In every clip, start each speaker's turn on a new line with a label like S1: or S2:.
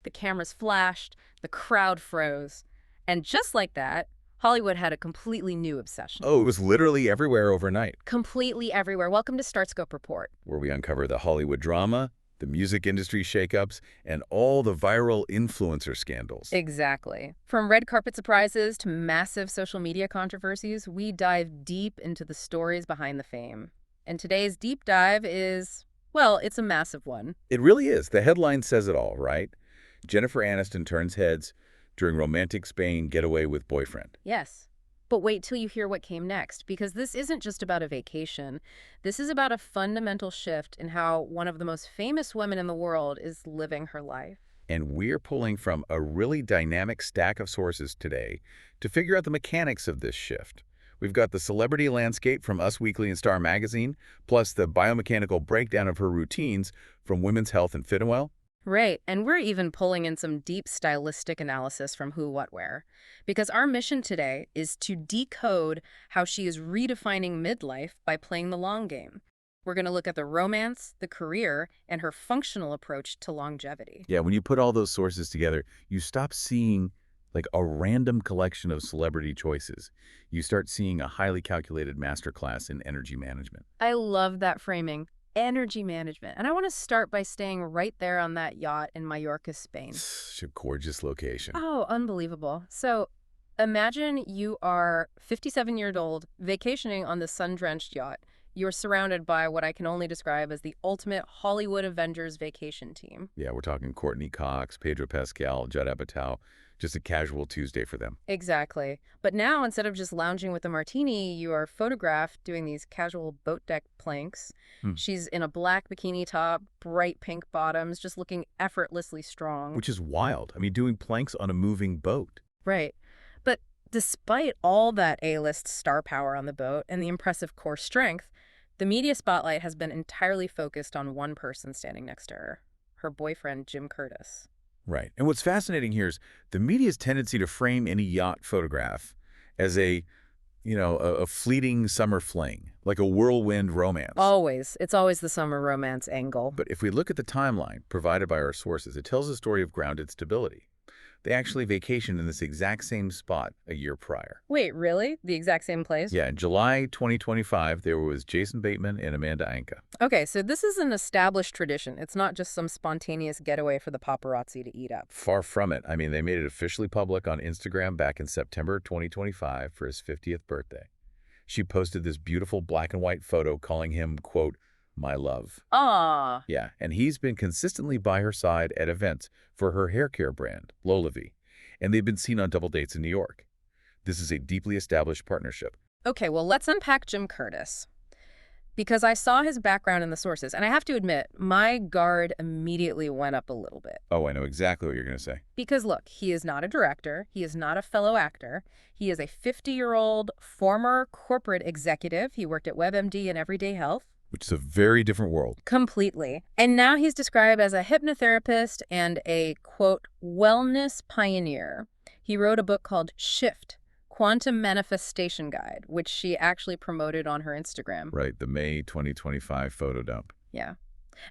S1: the cameras flashed, the crowd froze. And just like that, Hollywood had a completely new obsession.
S2: Oh, it was literally everywhere overnight,
S1: Completely everywhere. Welcome to Starscope Report.
S2: where we uncover the Hollywood drama, the music industry shakeups, and all the viral influencer scandals.
S1: Exactly. From red carpet surprises to massive social media controversies, we dive deep into the stories behind the fame. And today's deep dive is, well, it's a massive one.
S2: It really is. The headline says it all, right? Jennifer Aniston turns heads during romantic Spain getaway with boyfriend.
S1: Yes. But wait till you hear what came next, because this isn't just about a vacation. This is about a fundamental shift in how one of the most famous women in the world is living her life.
S2: And we're pulling from a really dynamic stack of sources today to figure out the mechanics of this shift. We've got the celebrity landscape from Us Weekly and Star Magazine, plus the biomechanical breakdown of her routines from Women's Health and Fit and Well.
S1: Right, and we're even pulling in some deep stylistic analysis from Who, What, Where. Because our mission today is to decode how she is redefining midlife by playing the long game. We're going to look at the romance, the career, and her functional approach to longevity.
S2: Yeah, when you put all those sources together, you stop seeing like a random collection of celebrity choices. You start seeing a highly calculated masterclass in energy management.
S1: I love that framing. Energy management. And I want to start by staying right there on that yacht in Mallorca, Spain.
S2: Such a gorgeous location.
S1: Oh, unbelievable. So imagine you are 57 years old, vacationing on the sun-drenched yacht. You're surrounded by what I can only describe as the ultimate Hollywood Avengers vacation team.
S2: Yeah, we're talking Courtney Cox, Pedro Pascal, Judd Apatow. Just a casual Tuesday for them.
S1: Exactly. But now, instead of just lounging with a martini, you are photographed doing these casual boat deck planks. She's in a black bikini top, bright pink bottoms, just looking effortlessly strong.
S2: Which is wild. I mean, doing planks on a moving boat.
S1: Right. But despite all that A-list star power on the boat and the impressive core strength, the media spotlight has been entirely focused on one person standing next to her boyfriend, Jim Curtis.
S2: Right. And what's fascinating here is the media's tendency to frame any yacht photograph as a fleeting summer fling, like a whirlwind romance.
S1: Always. It's always the summer romance angle.
S2: But if we look at the timeline provided by our sources, it tells a story of grounded stability. They actually vacationed in this exact same spot a year prior.
S1: Wait, really? The exact same place?
S2: Yeah, in July 2025, there was Jason Bateman and Amanda Anka.
S1: Okay, so this is an established tradition. It's not just some spontaneous getaway for the paparazzi to eat up.
S2: Far from it. I mean, they made it officially public on Instagram back in September 2025 for his 50th birthday. She posted this beautiful black and white photo calling him, quote, my love.
S1: Ah.
S2: Yeah, and he's been consistently by her side at events for her hair care brand, Lolavi, and they've been seen on double dates in New York. This is a deeply established partnership.
S1: Okay, well, let's unpack Jim Curtis. Because I saw his background in the sources, and I have to admit, my guard immediately went up a little bit.
S2: Oh, I know exactly what you're going to say.
S1: Because look, he is not a director, he is not a fellow actor, he is a 50-year-old former corporate executive. He worked at WebMD and Everyday Health.
S2: Which is a very different world.
S1: Completely. And now he's described as a hypnotherapist and a, quote, wellness pioneer. He wrote a book called Shift, Quantum Manifestation Guide, which she actually promoted on her Instagram.
S2: Right, the May 2025 photo dump.
S1: Yeah.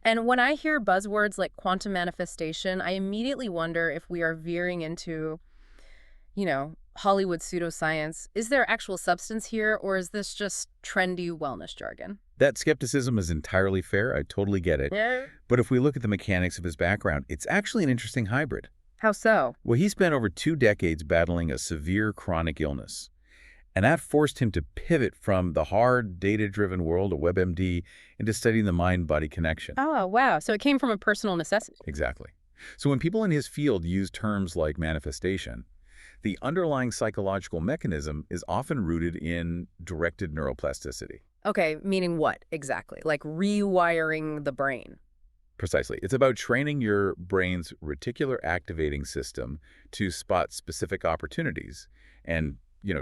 S1: And when I hear buzzwords like quantum manifestation, I immediately wonder if we are veering into, Hollywood pseudoscience. Is there actual substance here, or is this just trendy wellness jargon?
S2: That skepticism is entirely fair. I totally get it.
S1: Yeah.
S2: But if we look at the mechanics of his background, it's actually an interesting hybrid.
S1: How so?
S2: Well, he spent over 2 decades battling a severe chronic illness. And that forced him to pivot from the hard, data-driven world of WebMD into studying the mind-body connection.
S1: Oh, wow. So it came from a personal necessity.
S2: Exactly. So when people in his field use terms like manifestation, the underlying psychological mechanism is often rooted in directed neuroplasticity.
S1: Okay, meaning what exactly? Like rewiring the brain?
S2: Precisely. It's about training your brain's reticular activating system to spot specific opportunities and,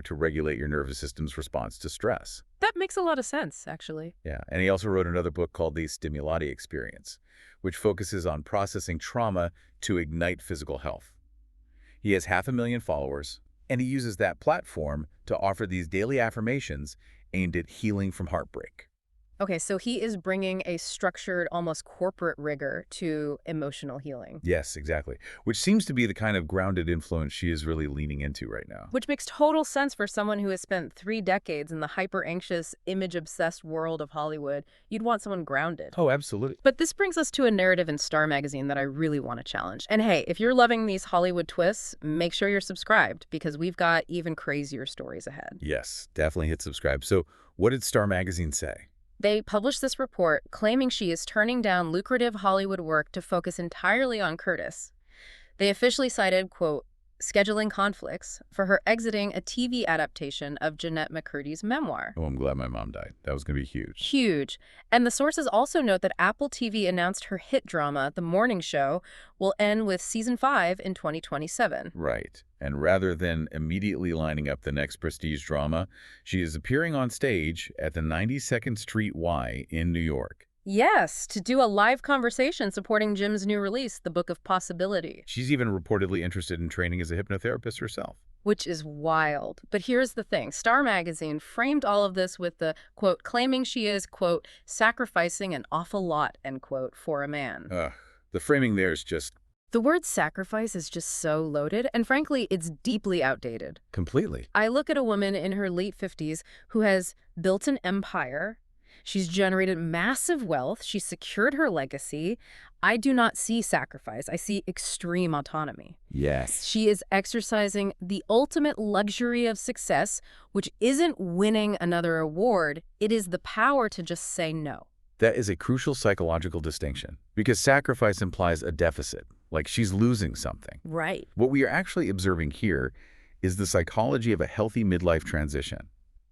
S2: to regulate your nervous system's response to stress.
S1: That makes a lot of sense, actually.
S2: Yeah, and he also wrote another book called The Stimulati Experience, which focuses on processing trauma to ignite physical health. He has 500,000 followers, and he uses that platform to offer these daily affirmations aimed at healing from heartbreak.
S1: Okay, so he is bringing a structured, almost corporate rigor to emotional healing.
S2: Yes, exactly. Which seems to be the kind of grounded influence she is really leaning into right now.
S1: Which makes total sense for someone who has spent 3 decades in the hyper-anxious, image-obsessed world of Hollywood. You'd want someone grounded.
S2: Oh, absolutely.
S1: But this brings us to a narrative in Star Magazine that I really want to challenge. And hey, if you're loving these Hollywood twists, make sure you're subscribed because we've got even crazier stories ahead.
S2: Yes, definitely hit subscribe. So what did Star Magazine say?
S1: They published this report claiming she is turning down lucrative Hollywood work to focus entirely on Curtis. They officially cited, quote, scheduling conflicts for her exiting a TV adaptation of Jeanette McCurdy's memoir.
S2: Oh, I'm glad my mom died. That was going to be huge.
S1: Huge. And the sources also note that Apple TV announced her hit drama, The Morning Show, will end with season 5 in 2027.
S2: Right. And rather than immediately lining up the next prestige drama, she is appearing on stage at the 92nd Street Y in New York.
S1: Yes, to do a live conversation supporting Jim's new release, The Book of Possibility.
S2: She's even reportedly interested in training as a hypnotherapist herself.
S1: Which is wild. But here's the thing. Star Magazine framed all of this with the, quote, claiming she is, quote, sacrificing an awful lot, end quote, for a man.
S2: The framing there is just
S1: The word sacrifice is just so loaded, and frankly, it's deeply outdated.
S2: completely.
S1: I look at a woman in her late 50s who has built an empire. She's generated massive wealth. She's secured her legacy. I do not see sacrifice. I see extreme autonomy.
S2: Yes.
S1: She is exercising the ultimate luxury of success, which isn't winning another award. It is the power to just say no.
S2: That is a crucial psychological distinction because sacrifice implies a deficit, like she's losing something.
S1: Right.
S2: What we are actually observing here is the psychology of a healthy midlife transition.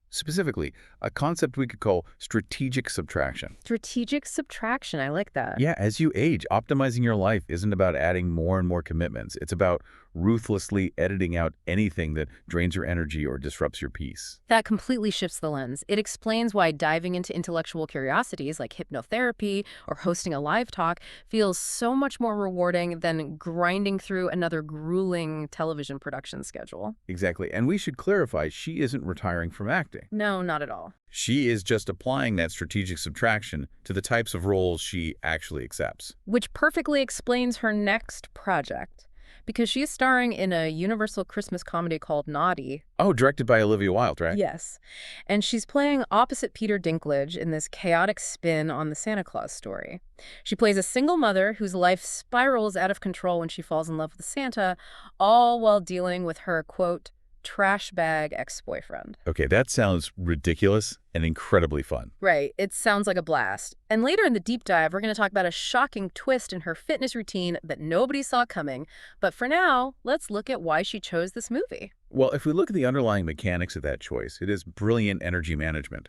S2: Specifically, a concept we could call strategic subtraction.
S1: Strategic subtraction. I like that.
S2: Yeah, as you age, optimizing your life isn't about adding more and more commitments. It's about ruthlessly editing out anything that drains your energy or disrupts your peace.
S1: That completely shifts the lens. It explains why diving into intellectual curiosities like hypnotherapy or hosting a live talk feels so much more rewarding than grinding through another grueling television production schedule.
S2: Exactly. And we should clarify, she isn't retiring from acting.
S1: No, not at all.
S2: She is just applying that strategic subtraction to the types of roles she actually accepts.
S1: Which perfectly explains her next project. Because she is starring in a Universal Christmas comedy called Naughty.
S2: Oh, directed by Olivia Wilde, right?
S1: Yes. And she's playing opposite Peter Dinklage in this chaotic spin on the Santa Claus story. She plays a single mother whose life spirals out of control when she falls in love with Santa, all while dealing with her, quote, trash bag ex-boyfriend.
S2: Okay, that sounds ridiculous and incredibly fun.
S1: Right. It sounds like a blast. And later in the deep dive, we're going to talk about a shocking twist in her fitness routine that nobody saw coming. But for now, let's look at why she chose this movie.
S2: Well, if we look at the underlying mechanics of that choice, it is brilliant energy management.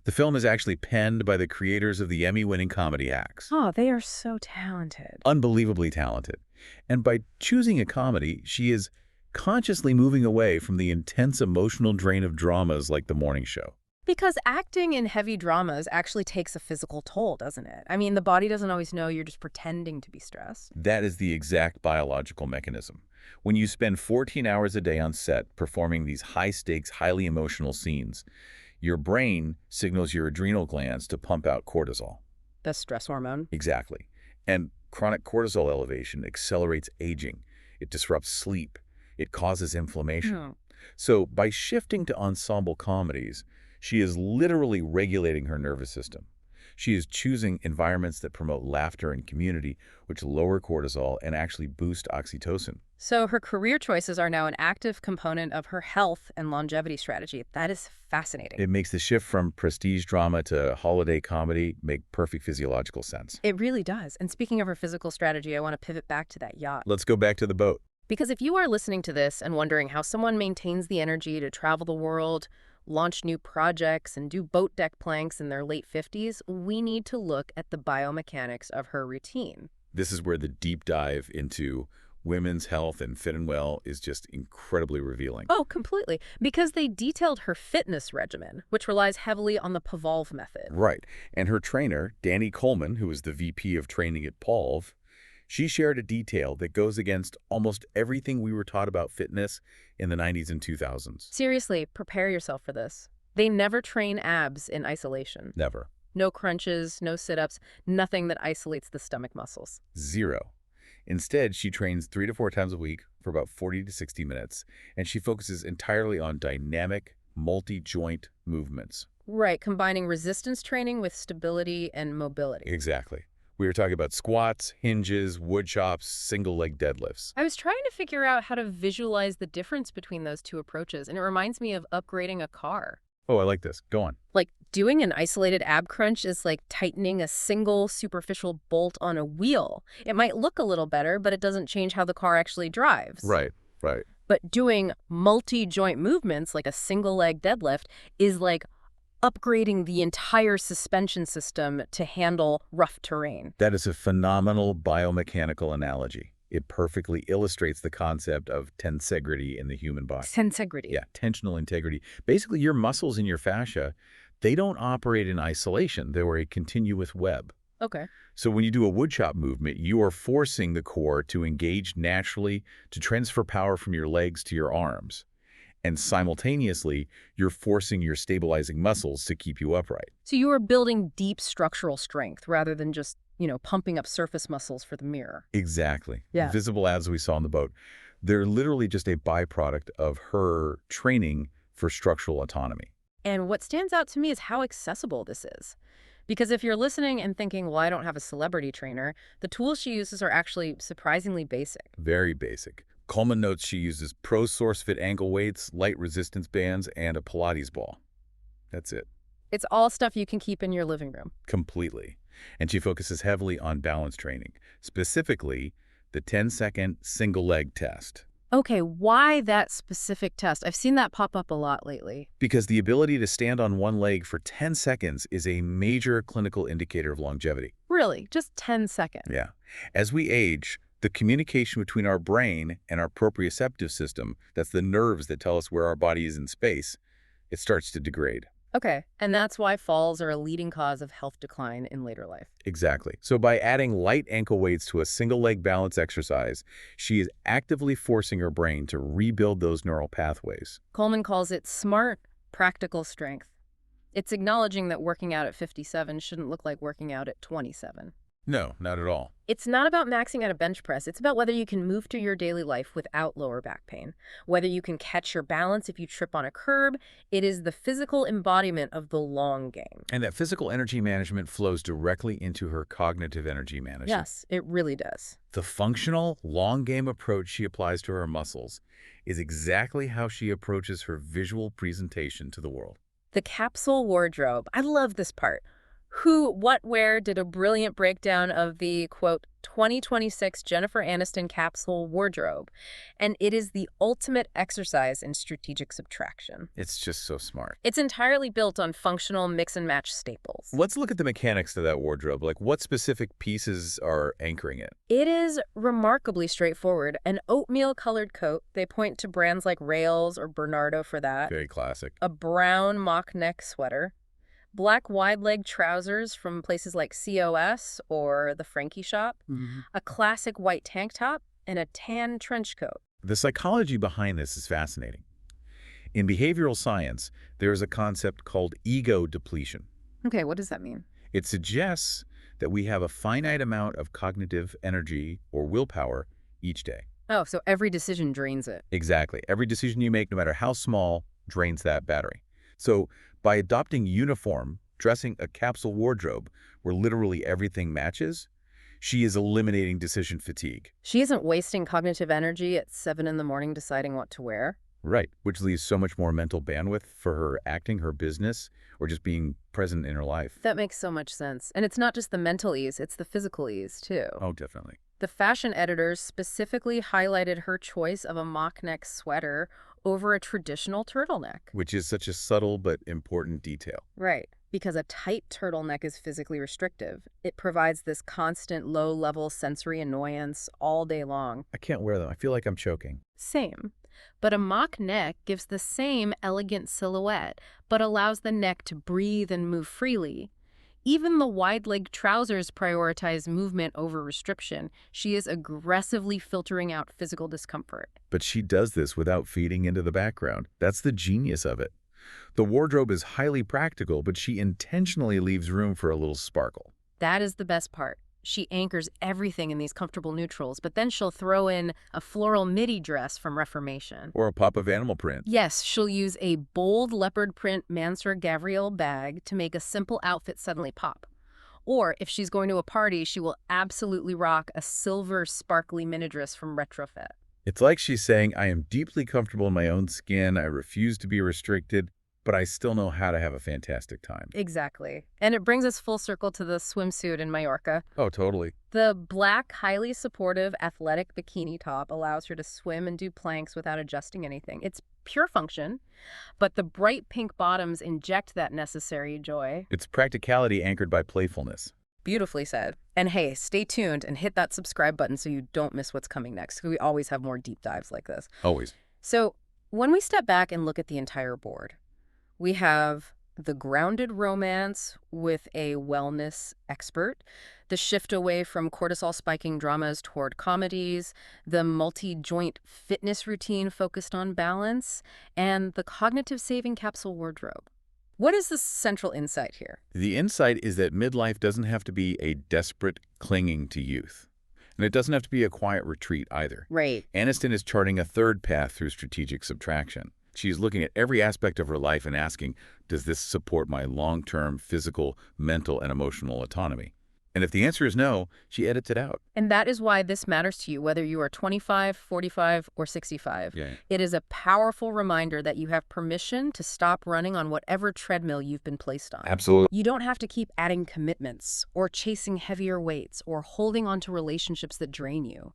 S2: The film is actually penned by the creators of the Emmy-winning comedy Hacks.
S1: Oh, they are so talented.
S2: Unbelievably talented. And by choosing a comedy, she is consciously moving away from the intense emotional drain of dramas like The Morning Show.
S1: Because acting in heavy dramas actually takes a physical toll, doesn't it? I mean, the body doesn't always know you're just pretending to be stressed.
S2: That is the exact biological mechanism. When you spend 14 hours a day on set performing these high-stakes, highly emotional scenes, your brain signals your adrenal glands to pump out cortisol.
S1: The stress hormone.
S2: Exactly. And chronic cortisol elevation accelerates aging. It disrupts sleep. It causes inflammation. So by shifting to ensemble comedies, she is literally regulating her nervous system. She is choosing environments that promote laughter and community, which lower cortisol and actually boost oxytocin.
S1: So her career choices are now an active component of her health and longevity strategy. That is fascinating.
S2: It makes the shift from prestige drama to holiday comedy make perfect physiological sense.
S1: It really does. And speaking of her physical strategy, I want to pivot back to that yacht.
S2: Let's go back to the boat.
S1: Because if you are listening to this and wondering how someone maintains the energy to travel the world, launch new projects, and do boat deck planks in their late 50s, we need to look at the biomechanics of her routine.
S2: This is where the deep dive into women's health and fit and well is just incredibly revealing.
S1: Oh, completely. Because they detailed her fitness regimen, which relies heavily on the Pavolve method.
S2: Right. And her trainer, Danny Coleman, who is the VP of training at Pavolve, she shared a detail that goes against almost everything we were taught about fitness in the 90s and 2000s.
S1: Seriously, prepare yourself for this. They never train abs in isolation.
S2: Never.
S1: No crunches, no sit-ups, nothing that isolates the stomach muscles.
S2: Zero. Instead, she trains 3 to 4 times a week for about 40 to 60 minutes, and she focuses entirely on dynamic, multi-joint movements.
S1: Right, combining resistance training with stability and mobility.
S2: Exactly. We were talking about squats, hinges, wood chops, single-leg deadlifts.
S1: I was trying to figure out how to visualize the difference between those two approaches, and it reminds me of upgrading a car.
S2: Oh, I like this. Go on.
S1: Like, doing an isolated ab crunch is like tightening a single superficial bolt on a wheel. It might look a little better, but it doesn't change how the car actually drives.
S2: Right, right.
S1: But doing multi-joint movements, like a single-leg deadlift, is like upgrading the entire suspension system to handle rough terrain.
S2: That is a phenomenal biomechanical analogy. It perfectly illustrates the concept of tensegrity in the human body.
S1: Tensegrity.
S2: Yeah, tensional integrity. Basically, your muscles and your fascia, they don't operate in isolation. They're a continuous web.
S1: Okay.
S2: So when you do a woodchop movement, you are forcing the core to engage naturally to transfer power from your legs to your arms. And simultaneously, you're forcing your stabilizing muscles to keep you upright.
S1: So you are building deep structural strength rather than just, pumping up surface muscles for the mirror.
S2: Exactly.
S1: Yeah.
S2: The visible abs we saw on the boat, they're literally just a byproduct of her training for structural autonomy.
S1: And what stands out to me is how accessible this is. Because if you're listening and thinking, well, I don't have a celebrity trainer, the tools she uses are actually surprisingly basic.
S2: Very basic. Coleman notes she uses Pro Source Fit ankle weights, light resistance bands, and a Pilates ball. That's it.
S1: It's all stuff you can keep in your living room.
S2: Completely. And she focuses heavily on balance training, specifically the 10-second single leg test.
S1: Okay, why that specific test? I've seen that pop up a lot lately.
S2: Because the ability to stand on one leg for 10 seconds is a major clinical indicator of longevity.
S1: Really? Just 10 seconds?
S2: Yeah. As we age, the communication between our brain and our proprioceptive system, that's the nerves that tell us where our body is in space, it starts to degrade.
S1: Okay, and that's why falls are a leading cause of health decline in later life.
S2: Exactly. So by adding light ankle weights to a single leg balance exercise, she is actively forcing her brain to rebuild those neural pathways.
S1: Coleman calls it smart, practical strength. It's acknowledging that working out at 57 shouldn't look like working out at 27.
S2: No, not at all.
S1: It's not about maxing out a bench press. It's about whether you can move through your daily life without lower back pain, whether you can catch your balance if you trip on a curb. It is the physical embodiment of the long game.
S2: And that physical energy management flows directly into her cognitive energy management.
S1: Yes, it really does.
S2: The functional, long game approach she applies to her muscles is exactly how she approaches her visual presentation to the world.
S1: The capsule wardrobe. I love this part. Who, What, Where did a brilliant breakdown of the, quote, 2026 Jennifer Aniston capsule wardrobe. And it is the ultimate exercise in strategic subtraction.
S2: It's just so smart.
S1: It's entirely built on functional mix-and-match staples.
S2: Let's look at the mechanics of that wardrobe. Like, what specific pieces are anchoring it?
S1: It is remarkably straightforward. An oatmeal-colored coat. They point to brands like Rails or Bernardo for that.
S2: Very classic.
S1: A brown mock neck sweater. Black wide-leg trousers from places like COS or the Frankie shop, a classic white tank top, and a tan trench coat.
S2: The psychology behind this is fascinating. In behavioral science, there is a concept called ego depletion.
S1: Okay, what does that mean?
S2: It suggests that we have a finite amount of cognitive energy or willpower each day.
S1: Oh, so every decision drains it.
S2: Exactly. Every decision you make, no matter how small, drains that battery. So by adopting uniform, dressing a capsule wardrobe where literally everything matches, she is eliminating decision fatigue.
S1: She isn't wasting cognitive energy at 7 in the morning deciding what to wear.
S2: Right, which leaves so much more mental bandwidth for her acting, her business, or just being present in her life.
S1: That makes so much sense. And it's not just the mental ease, it's the physical ease, too.
S2: Oh, definitely.
S1: The fashion editors specifically highlighted her choice of a mock neck sweater over a traditional turtleneck.
S2: Which is such a subtle but important detail.
S1: Right, because a tight turtleneck is physically restrictive. It provides this constant low-level sensory annoyance all day long.
S2: I can't wear them. I feel like I'm choking.
S1: Same. But a mock neck gives the same elegant silhouette, but allows the neck to breathe and move freely. Even the wide-leg trousers prioritize movement over restriction. She is aggressively filtering out physical discomfort.
S2: But she does this without feeding into the background. That's the genius of it. The wardrobe is highly practical, but she intentionally leaves room for a little sparkle.
S1: That is the best part. She anchors everything in these comfortable neutrals, but then she'll throw in a floral midi dress from Reformation.
S2: Or a pop of animal print.
S1: Yes, she'll use a bold leopard print Mansur Gavriel bag to make a simple outfit suddenly pop. Or if she's going to a party, she will absolutely rock a silver sparkly mini dress from Retrofit.
S2: It's like she's saying, I am deeply comfortable in my own skin, I refuse to be restricted, but I still know how to have a fantastic time.
S1: Exactly. And it brings us full circle to the swimsuit in Mallorca.
S2: Oh, totally.
S1: The black, highly supportive, athletic bikini top allows her to swim and do planks without adjusting anything. It's pure function, but the bright pink bottoms inject that necessary joy.
S2: It's practicality anchored by playfulness.
S1: Beautifully said. And hey, stay tuned and hit that subscribe button so you don't miss what's coming next, because we always have more deep dives like this.
S2: Always.
S1: So when we step back and look at the entire board, we have the grounded romance with a wellness expert, the shift away from cortisol-spiking dramas toward comedies, the multi-joint fitness routine focused on balance, and the cognitive saving capsule wardrobe. What is the central insight here?
S2: The insight is that midlife doesn't have to be a desperate clinging to youth. And it doesn't have to be a quiet retreat either.
S1: Right.
S2: Aniston is charting a third path through strategic subtraction. She's looking at every aspect of her life and asking, does this support my long-term physical, mental, and emotional autonomy? And if the answer is no, she edits it out.
S1: And that is why this matters to you, whether you are 25, 45, or 65.
S2: Yeah.
S1: It is a powerful reminder that you have permission to stop running on whatever treadmill you've been placed on.
S2: Absolutely.
S1: You don't have to keep adding commitments or chasing heavier weights or holding on to relationships that drain you.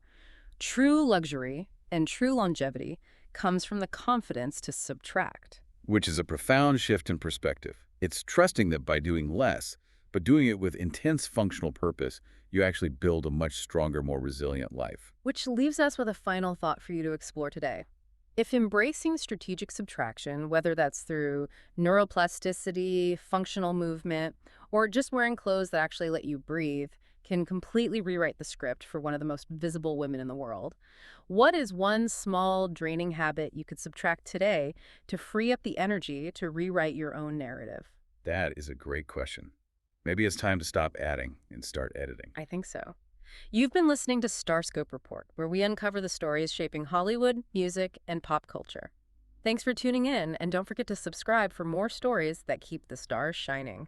S1: True luxury and true longevity comes from the confidence to subtract.
S2: Which is a profound shift in perspective. It's trusting that by doing less, but doing it with intense functional purpose, you actually build a much stronger, more resilient life.
S1: Which leaves us with a final thought for you to explore today. If embracing strategic subtraction, whether that's through neuroplasticity, functional movement, or just wearing clothes that actually let you breathe, can completely rewrite the script for one of the most visible women in the world, what is one small, draining habit you could subtract today to free up the energy to rewrite your own narrative?
S2: That is a great question. Maybe it's time to stop adding and start editing.
S1: I think so. You've been listening to Starscope Report, where we uncover the stories shaping Hollywood, music, and pop culture. Thanks for tuning in, and don't forget to subscribe for more stories that keep the stars shining.